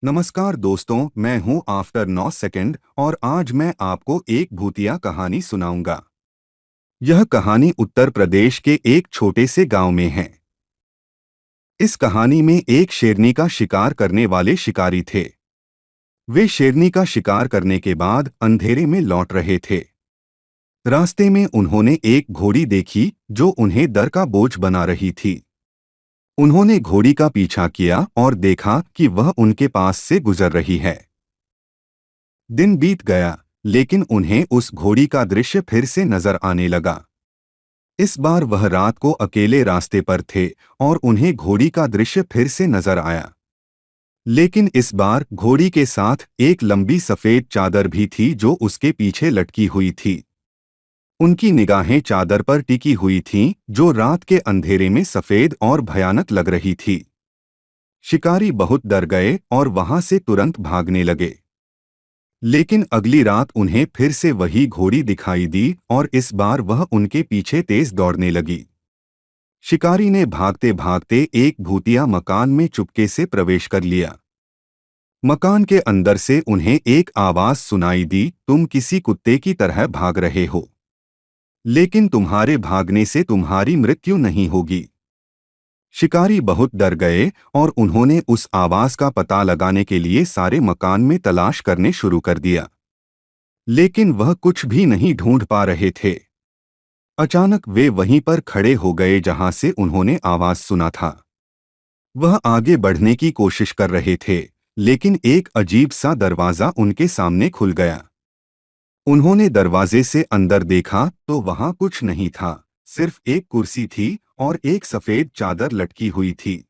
नमस्कार दोस्तों, मैं हूं आफ्टर 9 सेकंड और आज मैं आपको एक भूतिया कहानी सुनाऊंगा। यह कहानी उत्तर प्रदेश के एक छोटे से गांव में है। इस कहानी में एक शेरनी का शिकार करने वाले शिकारी थे। वे शेरनी का शिकार करने के बाद अंधेरे में लौट रहे थे। रास्ते में उन्होंने एक घोड़ी देखी जो उन्हें डर का बोझ बना रही थी। उन्होंने घोड़ी का पीछा किया और देखा कि वह उनके पास से गुजर रही है। दिन बीत गया, लेकिन उन्हें उस घोड़ी का दृश्य फिर से नजर आने लगा। इस बार वह रात को अकेले रास्ते पर थे और उन्हें घोड़ी का दृश्य फिर से नजर आया। लेकिन इस बार घोड़ी के साथ एक लंबी सफेद चादर भी थी जो उसके पीछे लटकी हुई थी। उनकी निगाहें चादर पर टिकी हुई थीं, जो रात के अंधेरे में सफेद और भयानक लग रही थी। शिकारी बहुत डर गए और वहां से तुरंत भागने लगे। लेकिन अगली रात उन्हें फिर से वही घोड़ी दिखाई दी और इस बार वह उनके पीछे तेज दौड़ने लगी। शिकारी ने भागते भागते एक भूतिया मकान में चुपके से प्रवेश कर लिया। मकान के अंदर से उन्हें एक आवाज सुनाई दी, तुम किसी कुत्ते की तरह भाग रहे हो, लेकिन तुम्हारे भागने से तुम्हारी मृत्यु नहीं होगी। शिकारी बहुत डर गए और उन्होंने उस आवाज का पता लगाने के लिए सारे मकान में तलाश करने शुरू कर दिया। लेकिन वह कुछ भी नहीं ढूंढ पा रहे थे। अचानक वे वहीं पर खड़े हो गए जहां से उन्होंने आवाज सुना था। वह आगे बढ़ने की कोशिश कर रहे थे, लेकिन एक अजीब सा दरवाजा उनके सामने खुल गया। उन्होंने दरवाजे से अंदर देखा तो वहां कुछ नहीं था, सिर्फ एक कुर्सी थी और एक सफेद चादर लटकी हुई थी।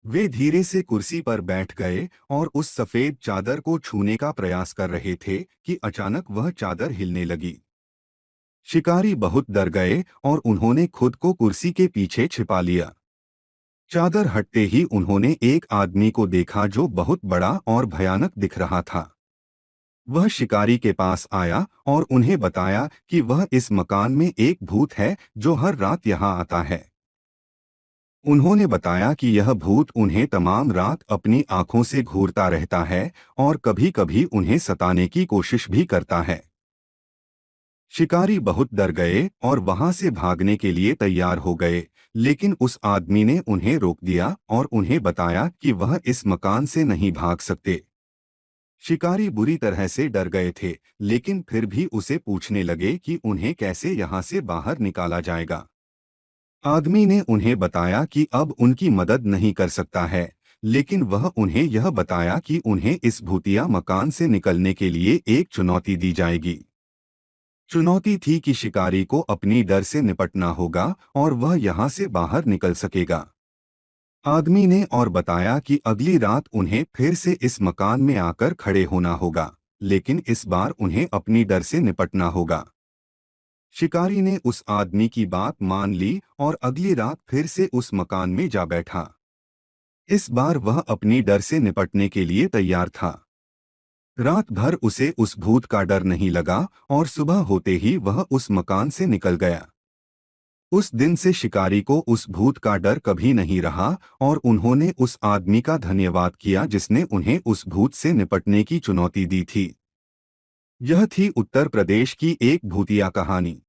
वे धीरे से कुर्सी पर बैठ गए और उस सफेद चादर को छूने का प्रयास कर रहे थे कि अचानक वह चादर हिलने लगी। शिकारी बहुत डर गए और उन्होंने खुद को कुर्सी के पीछे छिपा लिया। चादर हटते ही उन्होंने एक आदमी को देखा जो बहुत बड़ा और भयानक दिख रहा था। वह शिकारी के पास आया और उन्हें बताया कि वह इस मकान में एक भूत है जो हर रात यहाँ आता है। उन्होंने बताया कि यह भूत उन्हें तमाम रात अपनी आंखों से घूरता रहता है और कभी-कभी उन्हें सताने की कोशिश भी करता है। शिकारी बहुत डर गए और वहां से भागने के लिए तैयार हो गए, लेकिन उस आदमी ने उन्हें रोक दिया और उन्हें बताया कि वह इस मकान से नहीं भाग सकते। शिकारी बुरी तरह से डर गए थे, लेकिन फिर भी उसे पूछने लगे कि उन्हें कैसे यहाँ से बाहर निकाला जाएगा। आदमी ने उन्हें बताया कि अब उनकी मदद नहीं कर सकता है, लेकिन वह उन्हें यह बताया कि उन्हें इस भूतिया मकान से निकलने के लिए एक चुनौती दी जाएगी। चुनौती थी कि शिकारी को अपनी डर से निपटना होगा और वह यहाँ से बाहर निकल सकेगा। आदमी ने और बताया कि अगली रात उन्हें फिर से इस मकान में आकर खड़े होना होगा, लेकिन इस बार उन्हें अपनी डर से निपटना होगा। शिकारी ने उस आदमी की बात मान ली और अगली रात फिर से उस मकान में जा बैठा। इस बार वह अपनी डर से निपटने के लिए तैयार था। रात भर उसे उस भूत का डर नहीं लगा और सुबह होते ही वह उस मकान से निकल गया। उस दिन से शिकारी को उस भूत का डर कभी नहीं रहा और उन्होंने उस आदमी का धन्यवाद किया जिसने उन्हें उस भूत से निपटने की चुनौती दी थी। यह थी उत्तर प्रदेश की एक भूतिया कहानी।